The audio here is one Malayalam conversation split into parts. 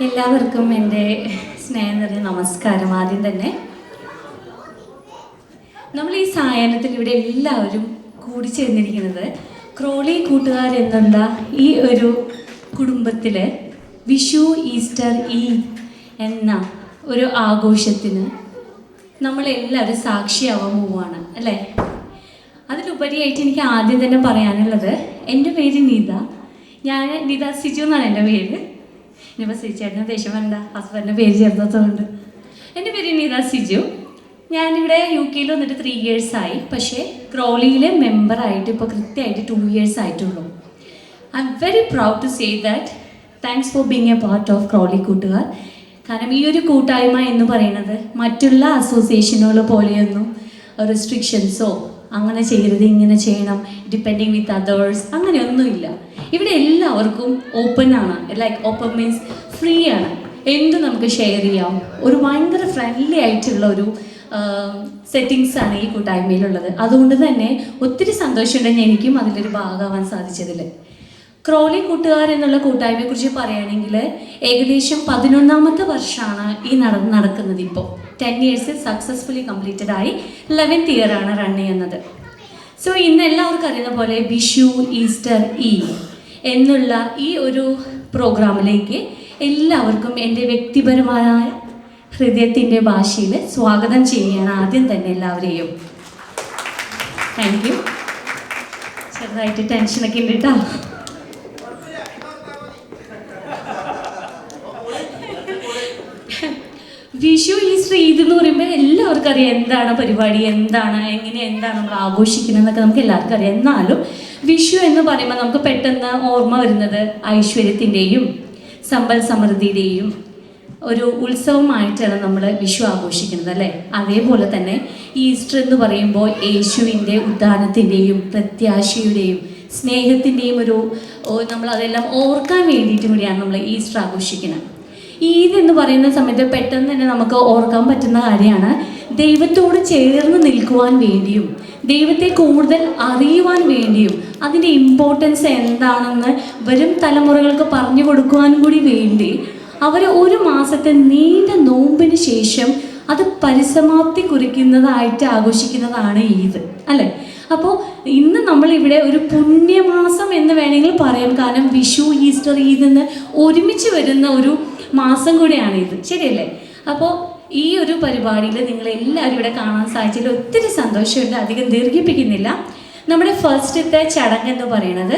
എല്ലാവർക്കും എൻ്റെ സ്നേഹം നിറഞ്ഞ നമസ്കാരം. ആദ്യം തന്നെ നമ്മൾ ഈ സായാഹ്നത്തിൽ ഇവിടെ എല്ലാവരും കൂടി ചേർന്നിരിക്കുന്നത് ക്രോളി കൂട്ടുകാർ എന്നുള്ള ഈ ഒരു കുടുംബത്തിൽ വിഷു, ഈസ്റ്റർ, ഈദ് എന്ന ഒരു ആഘോഷത്തിന് നമ്മളെല്ലാവരും സാക്ഷിയാവാൻ പോവുകയാണ് അല്ലേ. അതിലുപരിയായിട്ട് എനിക്ക് ആദ്യം തന്നെ പറയാനുള്ളത്, എൻ്റെ പേര് നിത. നിത സിജു എന്നാണ് എൻ്റെ പേര്. ഇനിയിപ്പോൾ സിജുചേട്ടന് ദേഷ്യം വേണ്ട, ഹസ്ബൻഡിൻ്റെ പേര് ചേർത്തതുകൊണ്ട്. എൻ്റെ പേര് നിത സിജു. ഞാനിവിടെ UK വന്നിട്ട് 3 years ആയി. പക്ഷേ ക്രോളിയിലെ മെമ്പറായിട്ട് ഇപ്പോൾ കൃത്യമായിട്ട് 2 years ആയിട്ടുള്ളൂ. I am very proud to say that thanks for being a part of ക്രോളി കൂട്ടുകാർ. കാരണം ഈ ഒരു കൂട്ടായ്മ എന്ന് പറയുന്നത് മറ്റുള്ള അസോസിയേഷനുകൾ പോലെയൊന്നും റെസ്ട്രിക്ഷൻസോ അങ്ങനെ ചെയ്യരുത്, ഇങ്ങനെ ചെയ്യണം, ഡിപ്പെൻഡിങ് വിത്ത് അതേഴ്സ്, അങ്ങനെയൊന്നുമില്ല. ഇവിടെ എല്ലാവർക്കും ഓപ്പൺ ആണ്. ലൈക്ക് ഓപ്പൺ മീൻസ് ഫ്രീ ആണ്, എന്തും നമുക്ക് ഷെയർ ചെയ്യാം. ഒരു ഭയങ്കര ഫ്രണ്ട്ലി ആയിട്ടുള്ള ഒരു സെറ്റിങ്സാണ് ഈ കൂട്ടായ്മയിലുള്ളത്. അതുകൊണ്ട് തന്നെ ഒത്തിരി സന്തോഷമുണ്ടെങ്കിൽ എനിക്കും അതിലൊരു ഭാഗമാവാൻ സാധിച്ചതിൽ. ക്രോളി കൂട്ടുകാർ എന്നുള്ള കൂട്ടായ്മയെക്കുറിച്ച് പറയുകയാണെങ്കിൽ ഏകദേശം 11ാമത്തെ വർഷമാണ് ഈ നടക്കുന്നത്. ഇപ്പോൾ 10 years സക്സസ്ഫുള്ളി കംപ്ലീറ്റഡ് ആയി. 11th year ആണ് റൺ ചെയ്യുന്നത്. സോ ഇന്ന് എല്ലാവർക്കും അറിയുന്ന പോലെ വിഷു, ഈസ്റ്റർ, ഈദ് എന്നുള്ള ഈ ഒരു പ്രോഗ്രാമിലേക്ക് എല്ലാവർക്കും എൻ്റെ വ്യക്തിപരമായ ഹൃദയത്തിൻ്റെ ഭാഷയിൽ സ്വാഗതം ചെയ്യുകയാണ് ആദ്യം തന്നെ എല്ലാവരെയും. Thank you. ചെറുതായിട്ട് ടെൻഷനൊക്കെ ഉണ്ട് കേട്ടോ. വിഷു, ഈസ്റ്റർ, ഈദ് എന്ന് പറയുമ്പോൾ എല്ലാവർക്കും അറിയാം എന്താണ് പരിപാടി, എന്താണ് നമ്മൾ ആഘോഷിക്കുന്നത് എന്നൊക്കെ നമുക്ക് എല്ലാവർക്കും അറിയാം. എന്നാലും വിഷു എന്ന് പറയുമ്പോൾ നമുക്ക് പെട്ടെന്ന് ഓർമ്മ വരുന്നത് ഐശ്വര്യത്തിൻ്റെയും സമ്പൽ സമൃദ്ധിയുടെയും ഒരു ഉത്സവമായിട്ടാണ് നമ്മൾ വിഷു ആഘോഷിക്കുന്നത് അല്ലേ. അതേപോലെ തന്നെ ഈസ്റ്റർ എന്ന് പറയുമ്പോൾ യേശുവിൻ്റെ ഉദ്ധാനത്തിൻ്റെയും പ്രത്യാശയുടെയും സ്നേഹത്തിൻ്റെയും നമ്മളതെല്ലാം ഓർക്കാൻ വേണ്ടിയിട്ടും കൂടിയാണ് നമ്മൾ ഈസ്റ്റർ ആഘോഷിക്കുന്നത്. ഈദ് എന്ന് പറയുന്ന സമയത്ത് പെട്ടെന്ന് തന്നെ നമുക്ക് ഓർക്കാൻ പറ്റുന്ന കാര്യമാണ് ദൈവത്തോട് ചേർന്ന് നിൽക്കുവാൻ വേണ്ടിയും ദൈവത്തെ കൂടുതൽ അറിയുവാൻ വേണ്ടിയും അതിൻ്റെ ഇമ്പോർട്ടൻസ് എന്താണെന്ന് വരും തലമുറകൾക്ക് പറഞ്ഞു കൊടുക്കുവാനും കൂടി വേണ്ടി അവർ 1 മാസത്തെ നീണ്ട നോമ്പിന് ശേഷം അത് പരിസമാപ്തി കുറിക്കുന്നതായിട്ട് ആഘോഷിക്കുന്നതാണ് ഈദ് അല്ലേ. അപ്പോൾ ഇന്ന് നമ്മളിവിടെ ഒരു പുണ്യമാസം എന്ന് വേണമെങ്കിൽ പറയാം. കാരണം വിഷു, ഈസ്റ്റർ, ഈദ് എന്ന് ഒരുമിച്ച് വരുന്ന ഒരു മാസം കൂടിയാണ് ഇത്, ശരിയല്ലേ. അപ്പോൾ ഈ ഒരു പരിപാടിയിൽ നിങ്ങളെല്ലാവരും ഇവിടെ കാണാൻ സാധിച്ചതിൽ ഒത്തിരി സന്തോഷമുണ്ട്. അധികം ദീർഘിപ്പിക്കുന്നില്ല. നമ്മുടെ ഫസ്റ്റത്തെ ചടങ്ങെന്ന് പറയുന്നത്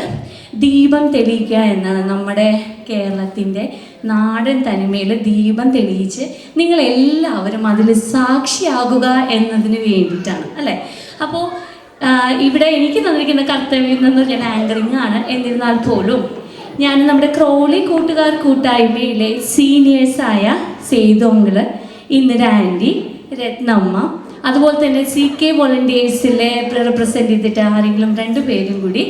ദീപം തെളിയിക്കുക എന്നാണ്. നമ്മുടെ കേരളത്തിൻ്റെ നാടൻ തനിമയിൽ ദീപം തെളിയിച്ച് നിങ്ങളെല്ലാവരും അതിൽ സാക്ഷിയാകുക എന്നതിന് വേണ്ടിയിട്ടാണ് അല്ലേ. അപ്പോൾ ഇവിടെ എനിക്ക് തന്നിരിക്കുന്ന കർത്തവ്യം എന്ന് പറഞ്ഞാൽ ആങ്കറിങ് ആണ്. എന്നിരുന്നാൽ പോലും ഞാൻ നമ്മുടെ ക്രോളി കൂട്ടുകാർ കൂട്ടായ്മയിലെ സീനിയേഴ്സായ സേതോങ്ങൾ, ഇന്ദിര ആൻറ്റി, രത്നമ്മ, അതുപോലെ തന്നെ CK വോളണ്ടിയേഴ്സിലെ റെപ്രസെൻ്റ് ചെയ്തിട്ട് ആരെങ്കിലും 2 പേരും കൂടി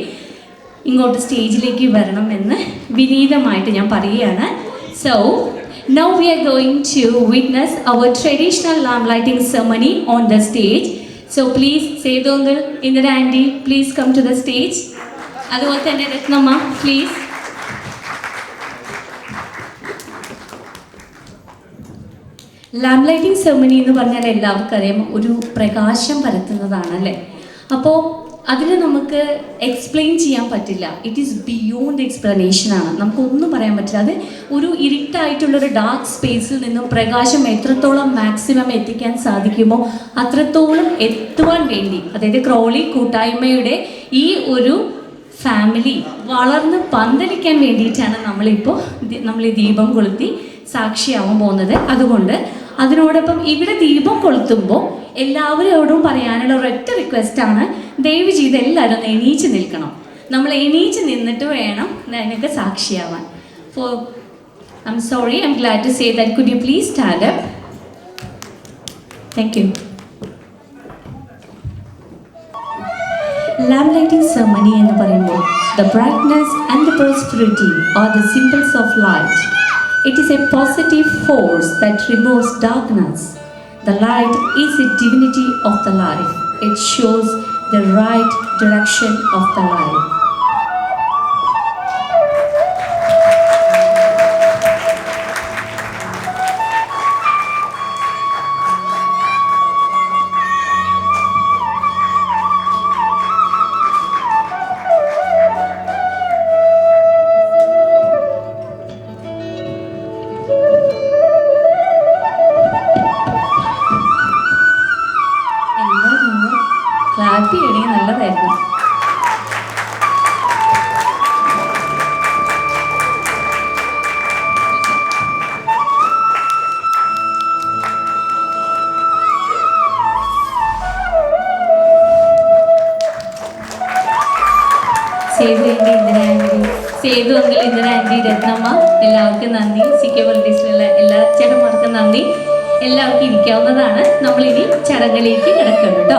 ഇങ്ങോട്ട് സ്റ്റേജിലേക്ക് വരണമെന്ന് വിനീതമായിട്ട് ഞാൻ പറയുകയാണ്. So now we are going to witness our traditional lamp lighting ceremony on the stage. So please സേതോങ്ങൾ, Indira aunty, please come to the stage. അതുപോലെ തന്നെ Ratnamma, please. Lamp lighting ceremony എന്ന് പറഞ്ഞാൽ എല്ലാവർക്കും അറിയാം, ഒരു പ്രകാശം പരത്തുന്നതാണ് അല്ലേ. അപ്പോൾ അതിൽ നമുക്ക് എക്സ്പ്ലെയിൻ ചെയ്യാൻ പറ്റില്ല. ഇറ്റ് ഈസ് ബിയോണ്ട് എക്സ്പ്ലനേഷനാണ്. നമുക്കൊന്നും പറയാൻ പറ്റില്ല. അത് ഒരു ഇരുട്ടായിട്ടുള്ളൊരു ഡാർക്ക് സ്പേസിൽ നിന്നും പ്രകാശം എത്രത്തോളം മാക്സിമം എത്തിക്കാൻ സാധിക്കുമോ അത്രത്തോളം എത്തുവാൻ വേണ്ടി, അതായത് ക്രോളി കൂട്ടായ്മയുടെ ഈ ഒരു ഫാമിലി വളർന്ന് പന്തലിക്കാൻ വേണ്ടിയിട്ടാണ് നമ്മൾ ഈ ദീപം കൊളുത്തി സാക്ഷിയാവാൻ പോകുന്നത്. അതുകൊണ്ട് അതിനോടൊപ്പം ഇവിടെ ദീപം കൊളുത്തുമ്പോൾ എല്ലാവരോടും പറയാനുള്ള ഒരൊറ്റ റിക്വസ്റ്റാണ്, ദയവ് ചെയ്ത് എല്ലാവരും ഒന്ന് എണീച്ച് നിൽക്കണം. നമ്മൾ എണീച്ച് നിന്നിട്ട് വേണം എനിക്ക് സാക്ഷിയാവാൻ. I am sorry, I am glad to say that. Could you please stand up? Thank you. lamp lighting ceremony എന്ന് പറയുമ്പോൾ the brightness and the prosperity are the symbols of light. It is a positive force that removes darkness. The light is the divinity of the life. It shows the right direction of the life. Sethu uncle, Indira aunty, Ratnamma, എല്ലാവർക്കും നന്ദി. CK പൊളിറ്റിക്സിലുള്ള എല്ലാ ചേട്ടന്മാർക്കും നന്ദി. എല്ലാവർക്കും ഇരിക്കാവുന്നതാണ്. നമ്മളിനി ചടങ്ങിലേക്ക് കിടക്കണം കേട്ടോ.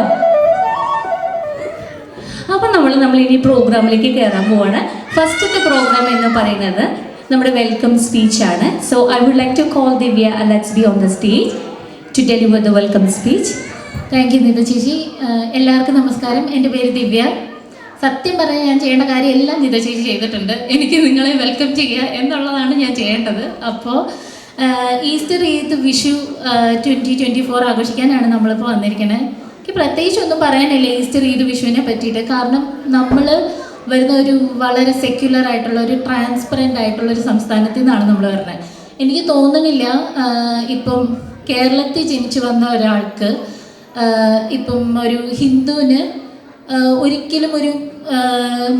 അപ്പം നമ്മളിനി പ്രോഗ്രാമിലേക്ക് കയറാൻ പോവാണ്. ഫസ്റ്റത്തെ പ്രോഗ്രാം എന്ന് പറയുന്നത് നമ്മുടെ വെൽക്കം സ്പീച്ചാണ്. So I would like to call Divya let's be on the stage to deliver the welcome speech. Thank you Nita ചേച്ചി. എല്ലാവർക്കും നമസ്കാരം. എൻ്റെ പേര് ദിവ്യ. സത്യം പറഞ്ഞാൽ ഞാൻ ചെയ്യേണ്ട കാര്യം എല്ലാം നിത ചേച്ചി ചെയ്തിട്ടുണ്ട്. എനിക്ക് നിങ്ങളെ വെൽക്കം ചെയ്യുക എന്നുള്ളതാണ് ഞാൻ ചെയ്യേണ്ടത്. അപ്പോൾ ഈസ്റ്റർ, ഈദ്, വിഷു 2024 ആഘോഷിക്കാനാണ് നമ്മളിപ്പോൾ വന്നിരിക്കുന്നത്. എനിക്ക് പ്രത്യേകിച്ചൊന്നും പറയാനില്ല ഈസ്റ്റർ, ഈദ്, വിഷുവിനെ പറ്റിയിട്ട്. കാരണം നമ്മൾ വരുന്ന ഒരു വളരെ സെക്യുലർ ആയിട്ടുള്ള ഒരു ട്രാൻസ്പെറൻ്റ് ആയിട്ടുള്ള ഒരു സംസ്ഥാനത്തിൽ നിന്നാണ് നമ്മൾ വരുന്നത്. എനിക്ക് തോന്നുന്നില്ല ഇപ്പം കേരളത്തിൽ ജനിച്ചു വന്ന ഒരാൾക്ക് ഇപ്പം ഒരു ഹിന്ദുവിന് ഒരിക്കലും ഒരു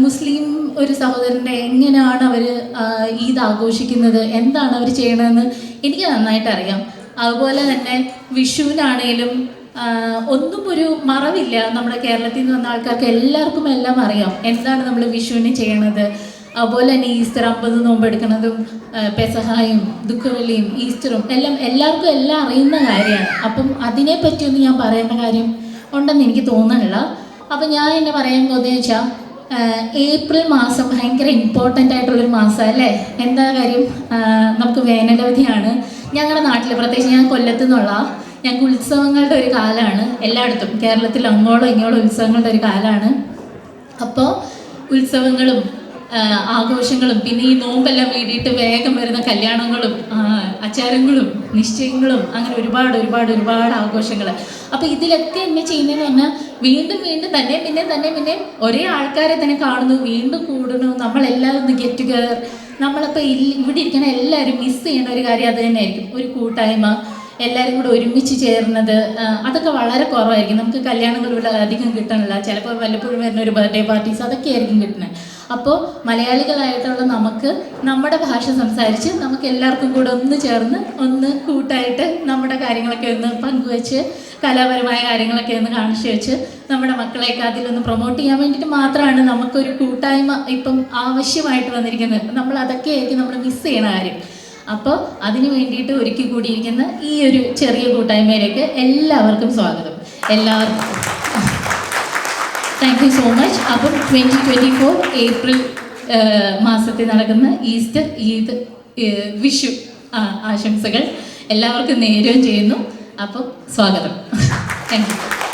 മുസ്ലിം ഒരു സഹോദരൻ്റെ എങ്ങനെയാണ് അവർ ഈദ് ആഘോഷിക്കുന്നത്, എന്താണ് അവർ ചെയ്യണമെന്ന് എനിക്ക് നന്നായിട്ട് അറിയാം. അതുപോലെ തന്നെ വിഷുവിനാണേലും ഒന്നും ഒരു മറവില്ല. നമ്മുടെ കേരളത്തിൽ നിന്ന് വന്ന ആൾക്കാർക്ക് എല്ലാവർക്കും എല്ലാം അറിയാം എന്താണ് നമ്മൾ വിഷുവിന് ചെയ്യണത്. അതുപോലെ തന്നെ ഈസ്റ്റർ 50 നോമ്പെടുക്കുന്നതും പെസഹായും ദുഃഖവെള്ളിയും ഈസ്റ്ററും എല്ലാവർക്കും എല്ലാം അറിയുന്ന കാര്യമാണ്. അപ്പം അതിനെപ്പറ്റിയൊന്നും ഞാൻ പറയേണ്ട കാര്യം ഉണ്ടെന്ന് എനിക്ക് തോന്നുന്നില്ല. അപ്പം ഞാൻ എന്നെ പറയാൻ പോകുന്നത് വെച്ചാൽ ഏപ്രിൽ മാസം ഭയങ്കര ഇമ്പോർട്ടൻ്റ് ആയിട്ടുള്ളൊരു മാസം അല്ലേ. എന്താ കാര്യം, നമുക്ക് വേനലവധിയാണ് ഞങ്ങളുടെ നാട്ടിൽ. പ്രത്യേകിച്ച് ഞാൻ കൊല്ലത്തു നിന്നുള്ള, ഞങ്ങൾക്ക് ഉത്സവങ്ങളുടെ ഒരു കാലമാണ്. എല്ലായിടത്തും കേരളത്തിൽ അങ്ങോളം ഇങ്ങോളം ഉത്സവങ്ങളുടെ ഒരു കാലമാണ്. അപ്പോൾ ഉത്സവങ്ങളും ആഘോഷങ്ങളും പിന്നെ ഈ നോമ്പെല്ലാം വേണ്ടിയിട്ട് വേഗം വരുന്ന കല്യാണങ്ങളും ആചാരങ്ങളും നിശ്ചയങ്ങളും അങ്ങനെ ഒരുപാട് ആഘോഷങ്ങൾ. അപ്പോൾ ഇതിലൊക്കെ എന്നെ ചെയ്യുന്നതെന്ന് പറഞ്ഞാൽ വീണ്ടും തന്നെ ഒരേ ആൾക്കാരെ തന്നെ കാണുന്നു, വീണ്ടും കൂടുന്നു, നമ്മളെല്ലാവരും ഒന്ന് ഗെറ്റ് ടുഗദർ. നമ്മളപ്പോൾ ഇവിടെ ഇരിക്കണ എല്ലാവരും മിസ് ചെയ്യണ ഒരു കാര്യം അത് തന്നെയായിരിക്കും, ഒരു കൂട്ടായ്മ, എല്ലാവരും കൂടെ ഒരുമിച്ച് ചേർന്നത്. അതൊക്കെ വളരെ കുറവായിരിക്കും. നമുക്ക് കല്യാണങ്ങൾ ഇവിടെ അധികം കിട്ടണില്ല. ചിലപ്പോൾ വല്ലപ്പോഴും വരുന്ന ഒരു ബർത്ത്ഡേ പാർട്ടീസ് അതൊക്കെ ആയിരിക്കും കിട്ടുന്നത്. അപ്പോൾ മലയാളികളായിട്ടുള്ള നമുക്ക് നമ്മുടെ ഭാഷ സംസാരിച്ച് നമുക്ക് എല്ലാവർക്കും കൂടെ ഒന്ന് ചേർന്ന് ഒന്ന് കൂട്ടായിട്ട് നമ്മുടെ കാര്യങ്ങളൊക്കെ ഒന്ന് പങ്കുവെച്ച് കലാപരമായ കാര്യങ്ങളൊക്കെ ഒന്ന് കാണിച്ചു വെച്ച് നമ്മുടെ മക്കളെയൊക്കെ അതിലൊന്ന് പ്രൊമോട്ട് ചെയ്യാൻ വേണ്ടിയിട്ട് മാത്രമാണ് നമുക്കൊരു കൂട്ടായ്മ ഇപ്പം ആവശ്യമായിട്ട് വന്നിരിക്കുന്നത്. നമ്മൾ അതൊക്കെ ആയിരിക്കും നമ്മൾ മിസ് ചെയ്യണ കാര്യം. അപ്പോൾ അതിന് വേണ്ടിയിട്ട് ഒരുക്കി കൂടിയിരിക്കുന്ന ഈ ഒരു ചെറിയ കൂട്ടായ്മയിലേക്ക് എല്ലാവർക്കും സ്വാഗതം. എല്ലാവർക്കും താങ്ക് യു സോ മച്ച്. അപ്പം 2024 ഏപ്രിൽ മാസത്തിൽ നടക്കുന്ന ഈസ്റ്റർ, ഈദ്, വിഷു ആശംസകൾ എല്ലാവർക്കും നേരുകയും ചെയ്യുന്നു. അപ്പം സ്വാഗതം. Thank you.